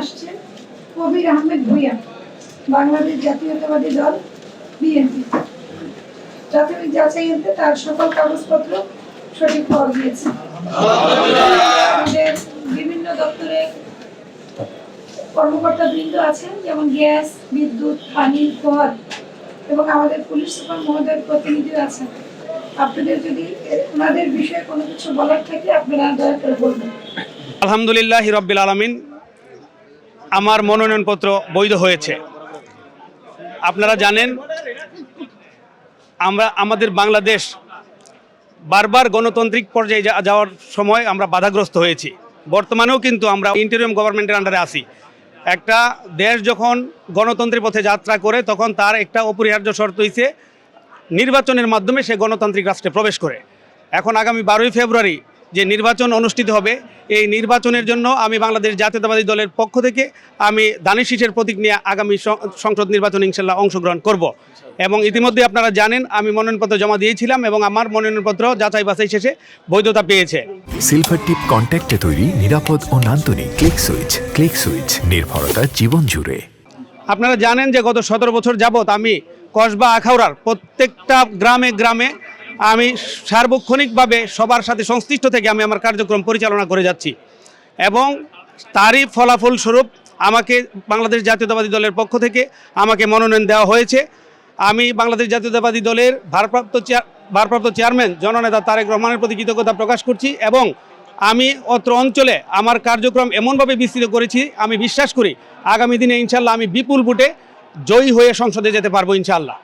আসছেন কবির আহমেদ ভূঁইয়া, বাংলাদেশ জাতীয়তাবাদী দল বিএনপি। প্রাথমিক যাচাইতে তার সকল কাগজপত্র সঠিক পাওয়া গিয়েছে। আমাদের বিভিন্ন দপ্তরে কর্মকর্তা বৃন্দ আছেন, যেমন গ্যাস, বিদ্যুৎ, পানি, পথ এবং আমাদের পুলিশ সুপার মহোদয়ের প্রতিনিধি আছেন। আপনাদের যদি ওনাদের বিষয়ে কোনো কিছু বলার থাকে আপনারা দয়া করে বলবেন। আলহামদুলিল্লাহ রাব্বিল আলামিন, আমার মনোনয়নপত্র বৈধ হয়েছে। আপনারা জানেন আমাদের বাংলাদেশ বারবার গণতান্ত্রিক পর্যায়ে যাওয়ার সময় আমরা বাধাগ্রস্ত হয়েছি। বর্তমানেও কিন্তু আমরা ইন্টারিম গভর্নমেন্টের আন্ডারে আছি। একটা দেশ যখন গণতন্ত্রের পথে যাত্রা করে তখন তার একটা অপরিহার্য শর্ত হইছে নির্বাচনের মাধ্যমে সে গণতান্ত্রিক রাষ্ট্রে প্রবেশ করে। এখন আগামী 12ই ফেব্রুয়ারি যে নির্বাচন অনুষ্ঠিত হবে, এই নির্বাচনের জন্য আমি বাংলাদেশ জাতীয়তাবাদী দলের পক্ষ থেকে আমি দানিশ শীষের প্রতীক নিয়ে আগামী সংসদ নির্বাচনে ইনশাল্লাহ অংশগ্রহণ করব। এবং ইতিমধ্যে আপনারা জানেন আমি মনোনয়নপত্র জমা দিয়েছিলাম এবং আমার মনোনয়নপত্র যাচাই বাছাই শেষে বৈধতা পেয়েছে। সিলভার টিপ কন্ট্যাক্টে তৈরি নিরাপদ ও নান্দনিক ক্লিক সুইচ নির্ভরতা জীবন জুড়ে। আপনারা জানেন যে গত 17 বছর যাবৎ আমি কসবা আখাউড়ার প্রত্যেকটা গ্রামে গ্রামে আমি সার্বক্ষণিকভাবে সবার সাথে সংশ্লিষ্ট থেকে আমি আমার কার্যক্রম পরিচালনা করে যাচ্ছি এবং তারই ফলাফল স্বরূপ আমাকে বাংলাদেশ জাতীয়তাবাদী দলের পক্ষ থেকে আমাকে মনোনয়ন দেওয়া হয়েছে। আমি বাংলাদেশ জাতীয়তাবাদী দলের ভারপ্রাপ্ত চেয়ারম্যান জননেতা তারেক রহমানের প্রতি কৃতজ্ঞতা প্রকাশ করছি এবং আমি অত্র অঞ্চলে আমার কার্যক্রম এমনভাবে বিস্তৃত করেছি, আমি বিশ্বাস করি আগামী দিনে ইনশাল্লাহ আমি বিপুল ভোটে জয়ী হয়ে সংসদে যেতে পারবো ইনশাল্লাহ।